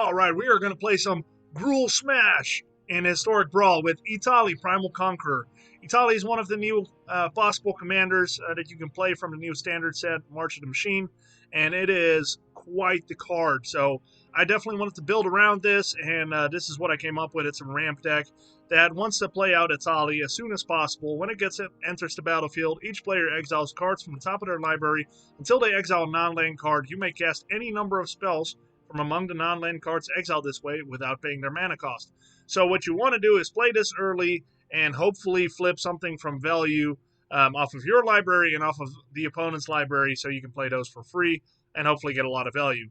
All right, we are going to play some Gruul Smash in Historic Brawl with Etali, Primal Conqueror. Etali is one of the new possible commanders that you can play from the new standard set, March of the Machine, and it is quite the card. So I definitely wanted to build around this, and this is what I came up with. It's a ramp deck that wants to play out Etali as soon as possible. When it enters the battlefield, each player exiles cards from the top of their library until they exile a non-land card. You may cast any number of spells from among the non-land cards exiled this way without paying their mana cost. So what you want to do is play this early and hopefully flip something from value off of your library and off of the opponent's library so you can play those for free and hopefully get a lot of value.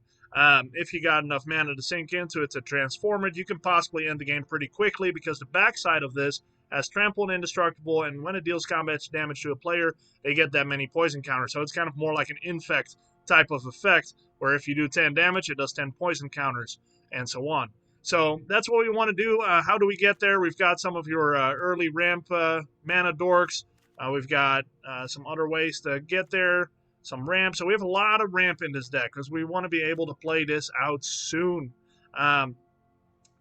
If you got enough mana to sink into it to transform it, you can possibly end the game pretty quickly because the backside of this has Trample and Indestructible, and when it deals combat damage to a player, they get that many poison counters. So it's kind of more like an infect type of effect, where if you do 10 damage, it does 10 poison counters, and so on. So that's what we want to do. How do we get there? We've got some of your early ramp mana dorks. We've got some other ways to get there, some ramp. So we have a lot of ramp in this deck because we want to be able to play this out soon.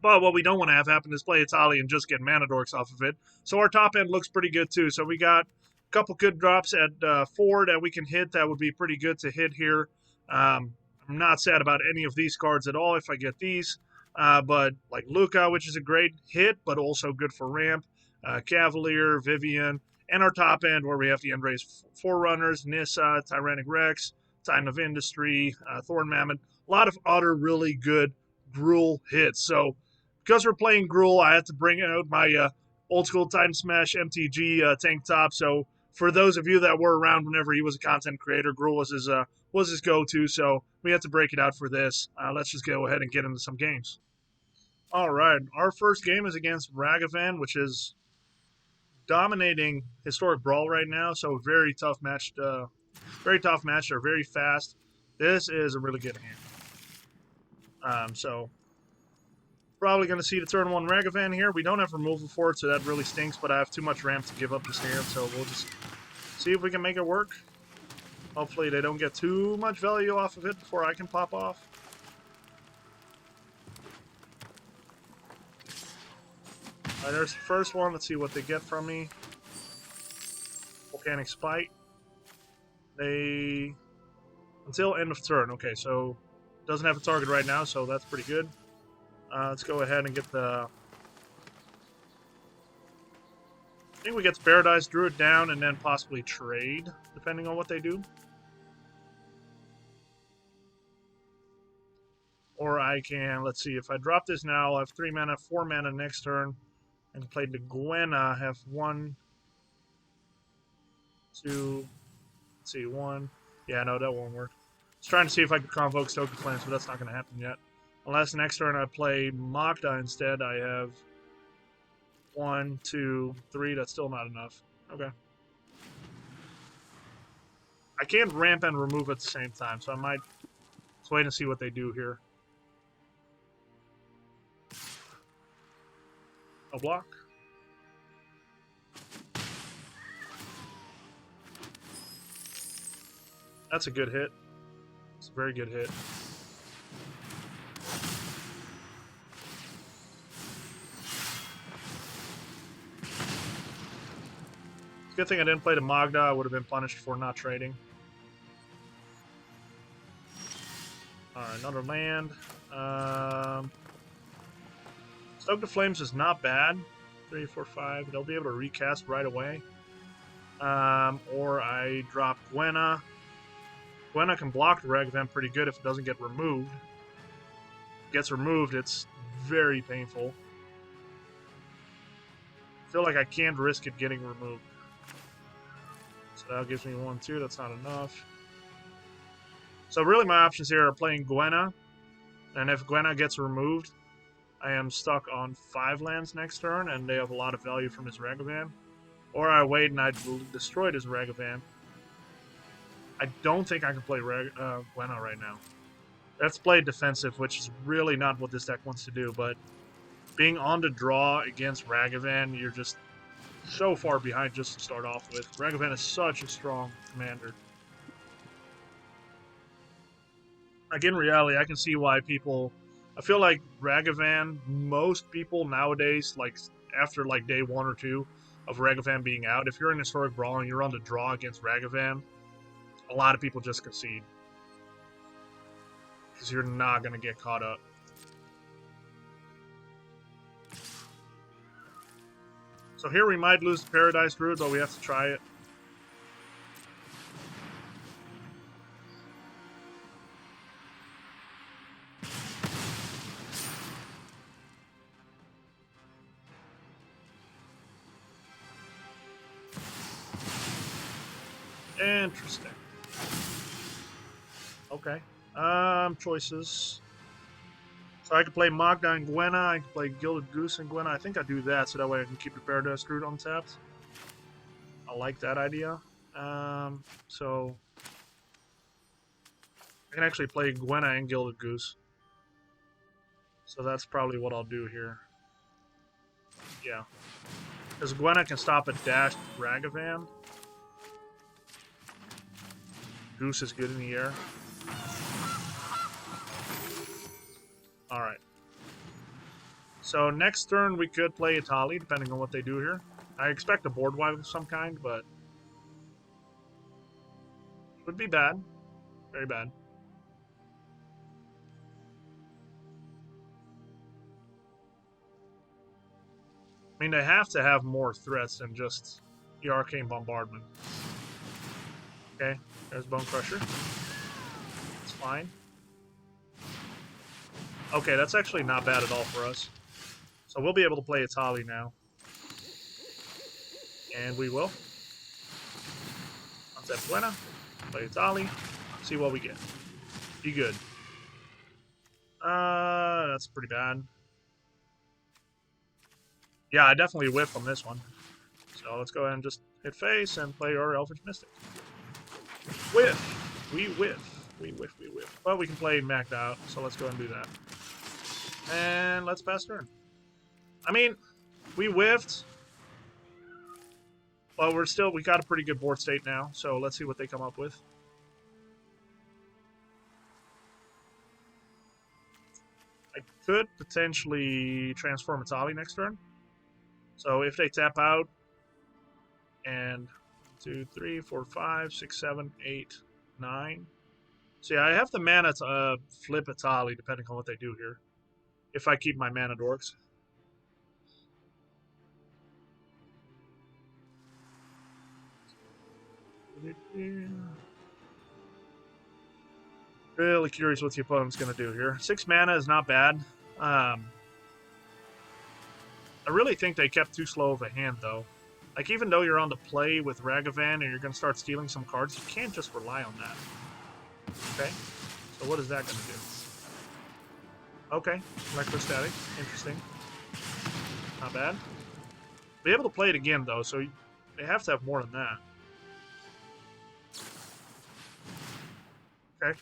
But what we don't want to have happen is play Etali and just get mana dorks off of it. So our top end looks pretty good too. So we got a couple good drops at 4 that we can hit. That would be pretty good to hit here. I'm not sad about any of these cards at all if I get these. But like Luca, which is a great hit, but also good for ramp. Cavalier, Vivian, and our top end where we have the Endrace Forerunners, Nissa, Tyrannic Rex, Titan of Industry, Thorn Mammoth. A lot of other really good Gruul hits. So because we're playing Gruul, I had to bring out my old school Titan Smash MTG tank top. So for those of you that were around whenever he was a content creator, Gruul was his go-to. So we had to break it out for this. Let's just go ahead and get into some games. All right, our first game is against Ragavan, which is dominating Historic Brawl right now. So very tough match. Very tough match. They're very fast. This is a really good hand. So probably going to see the turn 1 Ragavan here. We don't have removal for it, so that really stinks, but I have too much ramp to give up this hand, so we'll just see if we can make it work. Hopefully they don't get too much value off of it before I can pop off. Alright, there's the first one. Let's see what they get from me. Volcanic Spite. Until end of turn. Okay, so doesn't have a target right now, so that's pretty good. Let's go ahead and get the... I think we get the Paradise, Druid down, and then possibly trade, depending on what they do. Or I can, let's see, if I drop this now, I'll have 3 mana, 4 mana next turn, and play the Gwenna, have 1, 2, let's see, 1. Yeah, no, that won't work. I was trying to see if I could convoke Stoke of Flames, but that's not going to happen yet. Unless next turn I play Magda instead, I have 1, 2, 3. That's still not enough. Okay. I can't ramp and remove at the same time, so I might... Let's wait and see what they do here. A block. That's a good hit. It's a very good hit. Good thing I didn't play the Magda. I would have been punished for not trading. Alright, another land. Stoke the Flames is not bad. 3, 4, 5. They'll be able to recast right away. Or I drop Gwenna. Gwenna can block the Ragavan pretty good if it doesn't get removed. If it gets removed, it's very painful. I feel like I can't risk it getting removed. So that gives me 1, 2. That's not enough. So really my options here are playing Gwenna. And if Gwenna gets removed, I am stuck on 5 lands next turn, and they have a lot of value from his Ragavan. Or I wait and I destroy his Ragavan. I don't think I can play Gwenna right now. Let's play defensive, which is really not what this deck wants to do, but being on the draw against Ragavan, you're just so far behind just to start off with. Ragavan is such a strong commander. Like, in reality, I can see why people I feel like Ragavan, most people nowadays, like after like day 1 or 2 of Ragavan being out, if you're in Historic Brawl and you're on the draw against Ragavan, a lot of people just concede. Because you're not going to get caught up. So here we might lose the Paradise Druid, but we have to try it. Interesting. Okay. Choices. So I could play Magda and Gwenna. I could play Gilded Goose and Gwenna. I think I do that so that way I can keep the Paradise Druid untapped. I like that idea. So I can actually play Gwenna and Gilded Goose. So that's probably what I'll do here. Yeah. Because Gwenna can stop a dashed Ragavan. Goose is good in the air. Alright. So next turn we could play Etali, depending on what they do here. I expect a board wipe of some kind, but would be bad. Very bad. I mean, they have to have more threats than just the Arcane Bombardment. Okay, there's Bone Crusher. It's fine. Okay, that's actually not bad at all for us. So we'll be able to play Etali now. And we will. Unset Buena. Play Etali. See what we get. Be good. That's pretty bad. Yeah, I definitely whiff on this one. So let's go ahead and just hit face and play our Elvish Mystic. Whiff! We whiff. We whiff, we whiff. But we can play Macked Out, so let's go ahead and do that. And let's pass turn. I mean, we whiffed. But we got a pretty good board state now, so let's see what they come up with. I could potentially transform Etali next turn. So if they tap out, and 2, 3, 4, 5, 6, 7, 8, 9. So yeah, I have the mana to flip Etali depending on what they do here. If I keep my mana dorks. Really curious what the opponent's going to do here. 6 mana is not bad. I really think they kept too slow of a hand, though. Like, even though you're on the play with Ragavan and you're going to start stealing some cards, you can't just rely on that. Okay? So what is that going to do? Okay. Electrostatic. Interesting. Not bad. Be able to play it again, though, so they have to have more than that. Okay.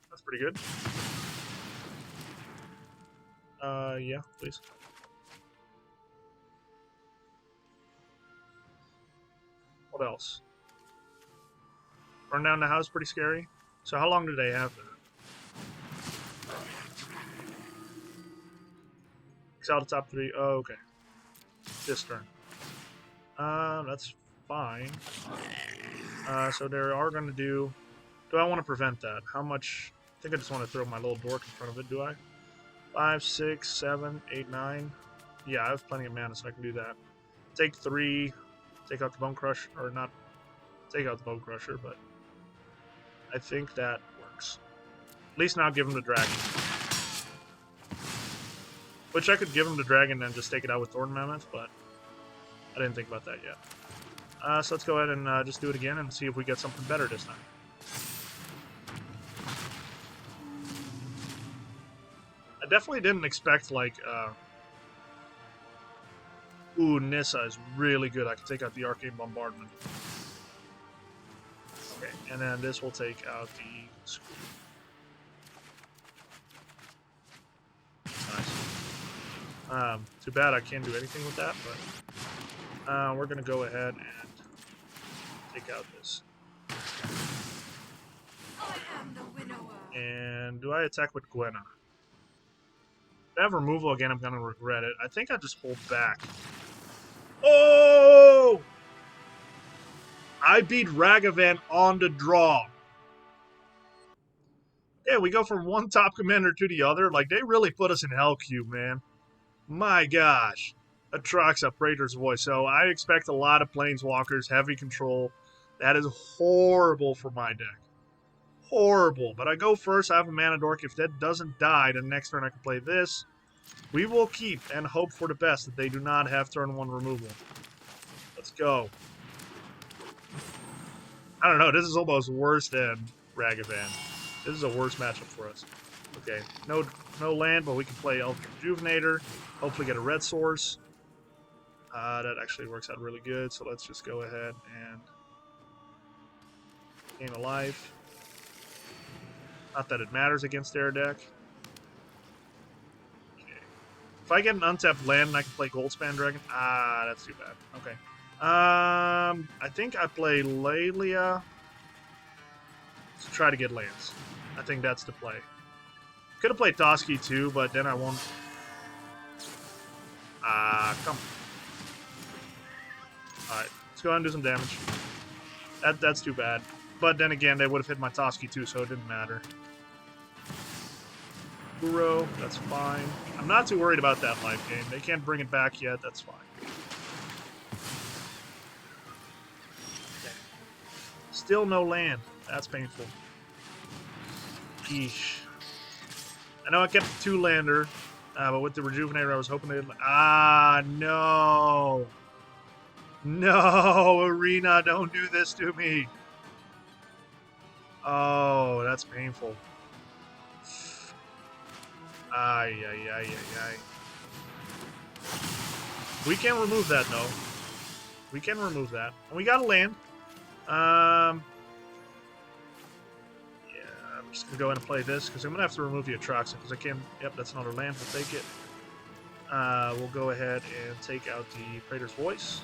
That's pretty good. Yeah, please. What else? Burn down the house, pretty scary. So how long do they have that? Exile the top 3. Oh, okay. This turn. That's fine. So they are going to do... Do I want to prevent that? How much... I think I just want to throw my little dork in front of it, do I? 5, 6, 7, 8, 9. Yeah, I have plenty of mana, so I can do that. Take 3. Take out the Bone Crusher. Or not take out the Bone Crusher, but... I think that works. At least now give him the dragon. Which I could give him the dragon and just take it out with Thorn Mammoth, but I didn't think about that yet. So let's go ahead and just do it again and see if we get something better this time. I definitely didn't expect, like, ooh, Nissa is really good. I can take out the Arcane Bombardment. Okay, and then this will take out the Screw. Nice. Too bad I can't do anything with that, but we're going to go ahead and take out this. And do I attack with Gwenna? If I have removal again, I'm going to regret it. I think I just hold back. Oh! I beat Ragavan on the draw. Yeah, we go from one top commander to the other. Like, they really put us in hell cube, man. My gosh. Atraxa, Praetor's Voice. So I expect a lot of Planeswalkers, heavy control. That is horrible for my deck. Horrible. But I go first. I have a Mana Dork. If that doesn't die, then next turn I can play this. We will keep and hope for the best that they do not have turn 1 removal. Let's go. I don't know. This is almost worse than Ragavan. This is a worse matchup for us. Okay, no land, but we can play Eldritch Rejuvenator. Hopefully get a red source. That actually works out really good, so let's just go ahead and gain a life. Not that it matters against their deck. Okay. If I get an untapped land and I can play Goldspan Dragon, that's too bad. Okay. I think I play Lelia to try to get lands. I think that's the play. Could have played Toski too, but then I won't. Come on. Alright, let's go ahead and do some damage. That's too bad. But then again, they would have hit my Toski too, so it didn't matter. Uro, that's fine. I'm not too worried about that life gain. They can't bring it back yet, that's fine. Okay. Still no land. That's painful. Yeesh. I know I kept a 2-lander, but with the Rejuvenator, I was hoping they'd... no! No, Arena, don't do this to me! Oh, that's painful. Ay. We can remove that, though. We can remove that. And we got a land. I'm just going to go ahead and play this, because I'm going to have to remove the Atraxa, because I can... Yep, that's another land. We'll take it. We'll go ahead and take out the Praetor's Voice.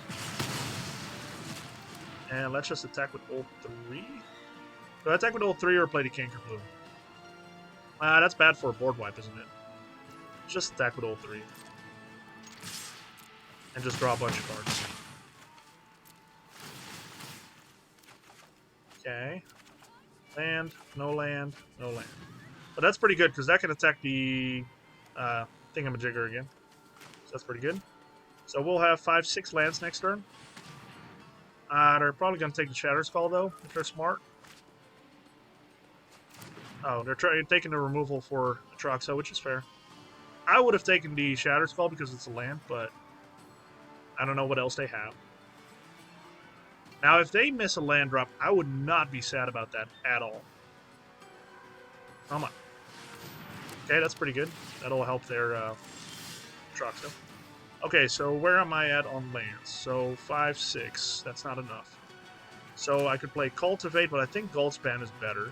And let's just attack with ult 3. Do I attack with ult 3 or play the Canker Blue? That's bad for a board wipe, isn't it? Just attack with ult 3. And just draw a bunch of cards. Okay. Land, no land, no land. But that's pretty good, because that can attack the thingamajigger again. So that's pretty good. So we'll have 5-6 lands next turn. They're probably going to take the Shatterskull, though, if they're smart. Oh, they're taking the removal for Atraxa, which is fair. I would have taken the Shatterskull because it's a land, but I don't know what else they have. Now, if they miss a land drop, I would not be sad about that at all. Come on. Okay, that's pretty good. That'll help their Atraxa. Okay, so where am I at on lands? So 5, 6. That's not enough. So I could play Cultivate, but I think Goldspan is better.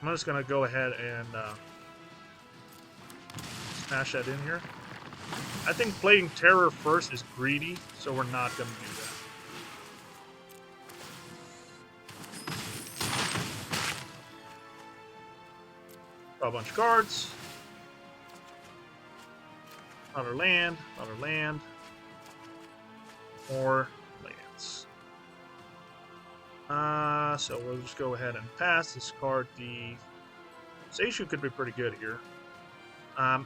I'm just going to go ahead and smash that in here. I think playing Terror first is greedy, so we're not going to do that. Draw a bunch of cards. Another land, another land. More lands. So we'll just go ahead and pass, discard the... Seishu could be pretty good here.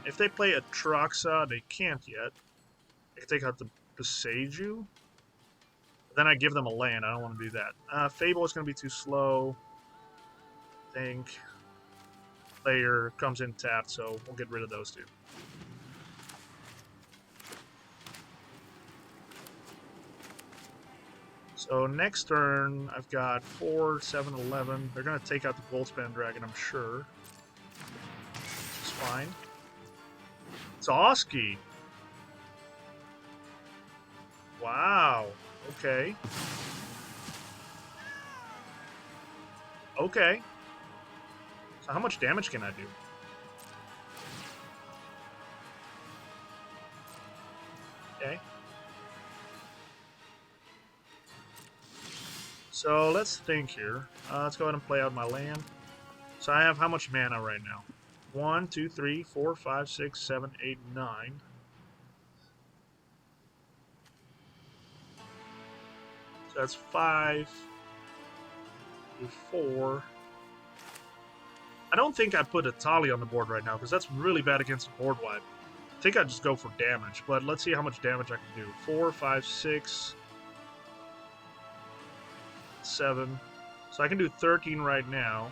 If they play Atraxa, they can't yet. They can take out the Seishu. Then I give them a land. I don't want to do that. Fable is going to be too slow. I think. Player comes in tapped, so we'll get rid of those two. So next turn, I've got 4, 7, 11. They're going to take out the Goldspan Dragon, I'm sure. Which is fine. Toski. Wow. Okay. Okay. So how much damage can I do? Okay. So let's think here. Let's go ahead and play out my land. So I have how much mana right now? 1, 2, 3, 4, 5, 6, 7, 8, 9. So that's 5 to 4. I don't think I put Etali on the board right now because that's really bad against the board wipe. I think I'd just go for damage, but let's see how much damage I can do. 4, 5, 6, 7. So I can do 13 right now.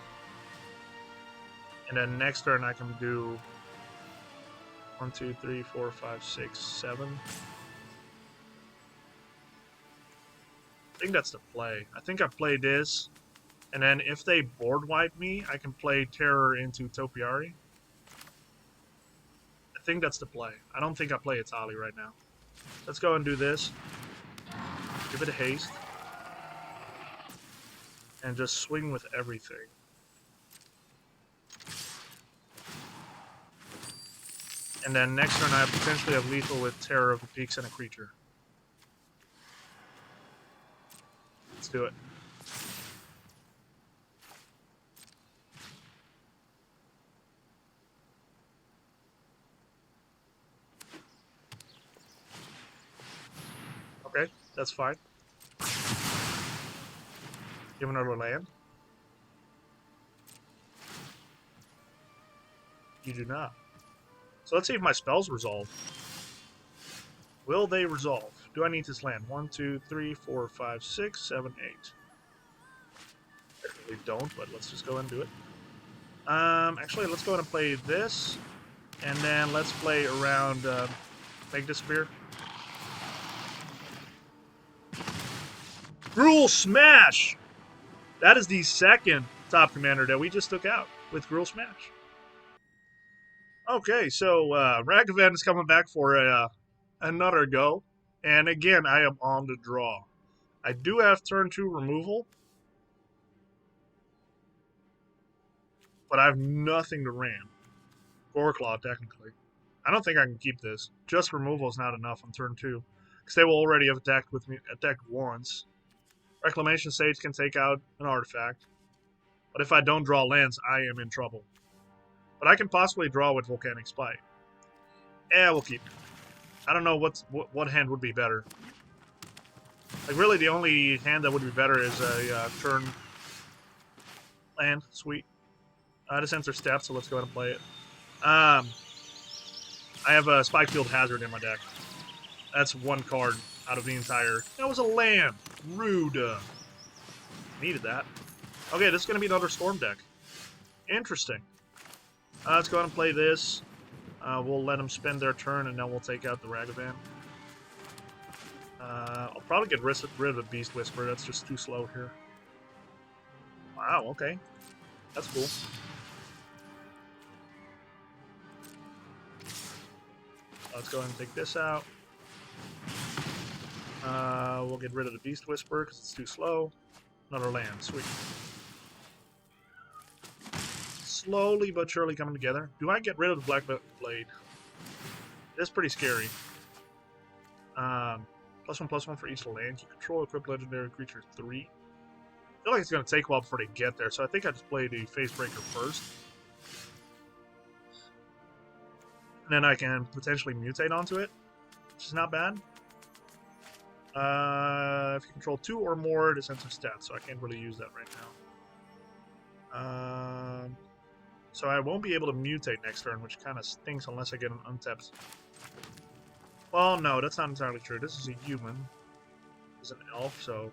And then next turn I can do 1, 2, 3, 4, 5, 6, 7. I think that's the play. I think I play this. And then if they board wipe me, I can play Terror into Topiary. I think that's the play. I don't think I play Etali right now. Let's go and do this. Give it a haste. And just swing with everything. And then next turn I potentially have lethal with Terror of the Peaks and a creature. Let's do it. Okay, that's fine. Give another land. You do not. So let's see if my spells resolve. Will they resolve? Do I need this land? 1, 2, 3, 4, 5, 6, 7, 8. Technically don't, but let's just go ahead and do it. Actually, let's go ahead and play this. And then let's play around Make Disappear. Gruul Smash! That is the second top commander that we just took out with Gruul Smash. Okay, so Ragavan is coming back for another go. And again, I am on the draw. I do have turn 2 removal. But I have nothing to ram. Goreclaw, technically. I don't think I can keep this. Just removal is not enough on turn 2. Because they will already have attacked once. Reclamation Sage can take out an artifact. But if I don't draw lands, I am in trouble. But I can possibly draw with Volcanic Spite. Yeah, we'll keep it. I don't know what hand would be better. Like, really, the only hand that would be better is a turn land. Sweet. This ends our step, so let's go ahead and play it. I have a Spikefield Hazard in my deck. That's one card out of the entire... That was a land! Rude. Needed that. Okay, this is going to be another Storm deck. Interesting. Let's go ahead and play this. We'll let them spend their turn, and then we'll take out the Ragavan. I'll probably get rid of the Beast Whisperer. That's just too slow here. Wow, okay. That's cool. Let's go ahead and take this out. We'll get rid of the Beast Whisperer because it's too slow. Another land. Sweet. Slowly but surely coming together. Do I get rid of the Black Blade? It's pretty scary. +1/+1 for each land. You control equipped legendary creature 3. I feel like it's going to take a while before they get there, so I think I just play the Facebreaker first. And then I can potentially mutate onto it, which is not bad. If you control 2 or more, this enters stats, so I can't really use that right now. So I won't be able to mutate next turn, which kind of stinks unless I get an untapped. Well, no, that's not entirely true. This is a human. This is an elf, so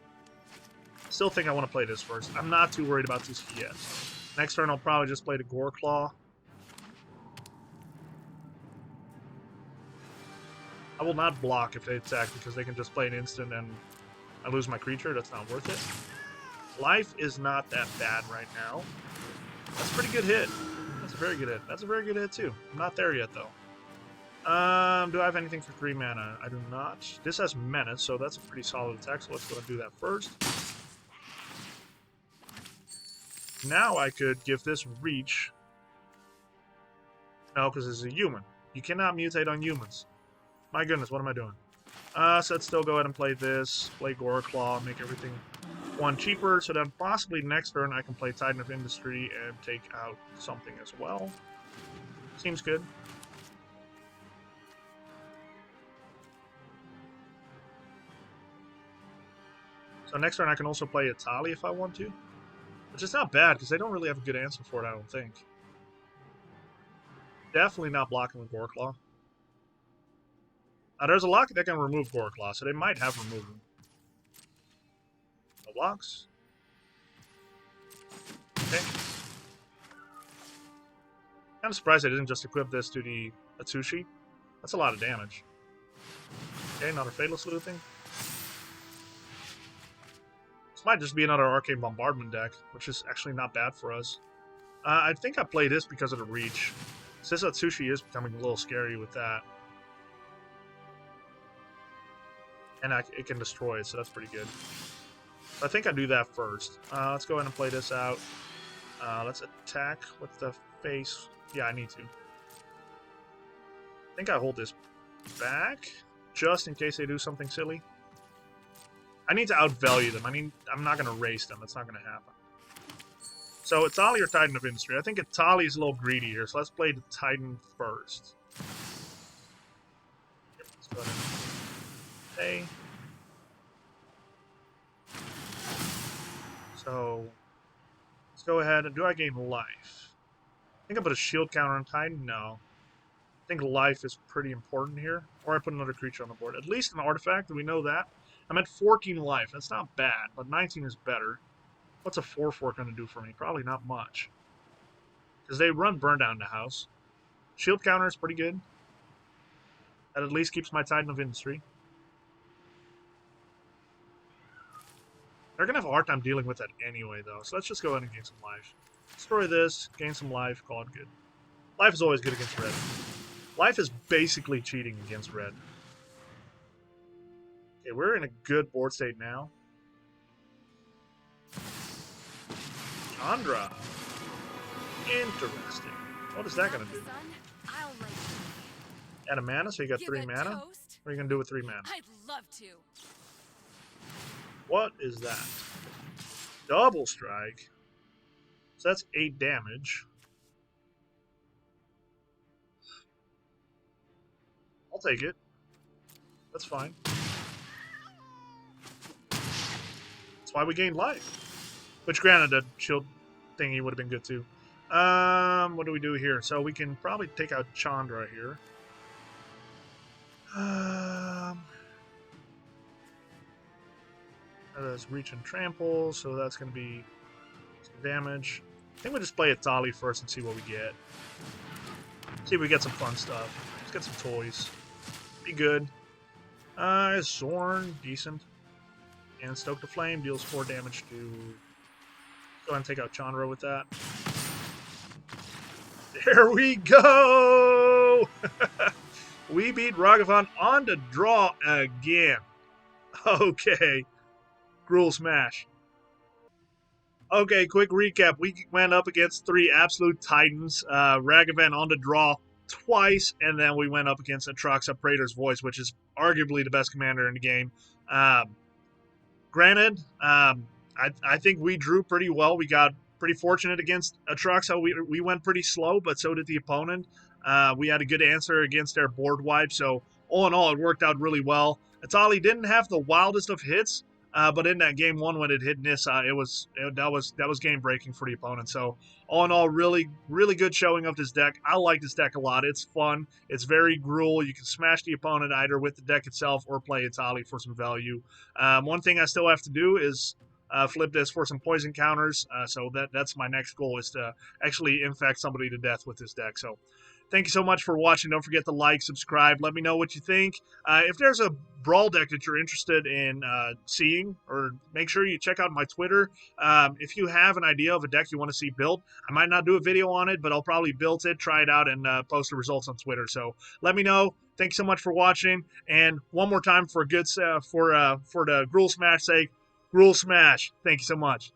I still think I want to play this first. I'm not too worried about this yet. Next turn, I'll probably just play the Goreclaw. I will not block if they attack because they can just play an instant and I lose my creature. That's not worth it. Life is not that bad right now. That's a pretty good hit. That's a very good hit. That's a very good hit too. I'm not there yet though. Do I have anything for 3 mana? I do not. This has Menace, so that's a pretty solid attack, so let's go and do that first. Now I could give this Reach. No, because this is a human. You cannot mutate on humans. My goodness, what am I doing? So let's still go ahead and play this. Play Goreclaw, make everything 1 cheaper, so then possibly next turn I can play Titan of Industry and take out something as well. Seems good. So next turn I can also play Etali if I want to. Which is not bad, because they don't really have a good answer for it, I don't think. Definitely not blocking with Goreclaw. There's a lock that can remove Goreclaw, so they might have removed him. No blocks. Okay. Kind of surprised I didn't just equip this to the Atsushi. That's a lot of damage. Okay, another Fatal Sleuthing. This might just be another Arcane Bombardment deck, which is actually not bad for us. I think I play this because of the reach. Since Atsushi is becoming a little scary with that. And it can destroy it, so that's pretty good. I think I do that first. Let's go ahead and play this out. Let's attack with the face. Yeah, I need to. I think I hold this back, just in case they do something silly. I need to outvalue them. I'm not going to race them. It's not going to happen. So, Etali or Titan of Industry? I think Etali is a little greedy here, so let's play the Titan first. Yep, let's go ahead and play. So, let's go ahead and do I gain life? I think I put a shield counter on Titan? No. I think life is pretty important here. Or I put another creature on the board. At least an artifact, we know that. I'm at 14 life. That's not bad, but 19 is better. What's a 4/4 going to do for me? Probably not much. Because they run Burn Down the house. Shield counter is pretty good. That at least keeps my Titan of Industry. They're going to have a hard time dealing with that anyway, though. So let's just go ahead and gain some life. Destroy this, gain some life, call it good. Life is always good against red. Life is basically cheating against red. Okay, we're in a good board state now. Chandra. Interesting. What is that going to do? Add a mana, so you got 3 mana? What are you going to do with 3 mana? I'd love to. What is that? Double strike. So that's 8 damage. I'll take it. That's fine. That's why we gained life. Which, granted, the shield thingy would have been good too. What do we do here? So we can probably take out Chandra here. That's reach and trample, so that's going to be some damage. I think we'll just play Etali first and see what we get. See if we get some fun stuff. Let's get some toys. Be good. Zorn, decent. And Stoke the Flame deals 4 damage to... Go ahead and take out Chandra with that. There we go! We beat Ragavan on the draw again. Okay. Gruul Smash. Okay, quick recap. We went up against 3 absolute titans. Ragavan on the draw twice, and then we went up against Atraxa Praetor's Voice, which is arguably the best commander in the game. Granted, I think we drew pretty well. We got pretty fortunate against Atraxa. We went pretty slow, but so did the opponent. We had a good answer against their board wipe, so all in all, it worked out really well. Etali didn't have the wildest of hits, but in that game 1 when it hit Nissa, that was game breaking for the opponent. So all in all, really good showing of this deck. I like this deck a lot. It's fun. It's very Gruul. You can smash the opponent either with the deck itself or play Etali for some value. One thing I still have to do is flip this for some poison counters. So that's my next goal, is to actually infect somebody to death with this deck. So thank you so much for watching. Don't forget to like, subscribe. Let me know what you think. If there's a Brawl deck that you're interested in seeing, or make sure you check out my Twitter. If you have an idea of a deck you want to see built, I might not do a video on it, but I'll probably build it, try it out, and post the results on Twitter. So let me know. Thanks so much for watching. And one more time for the Gruul Smash sake, Gruul Smash. Thank you so much.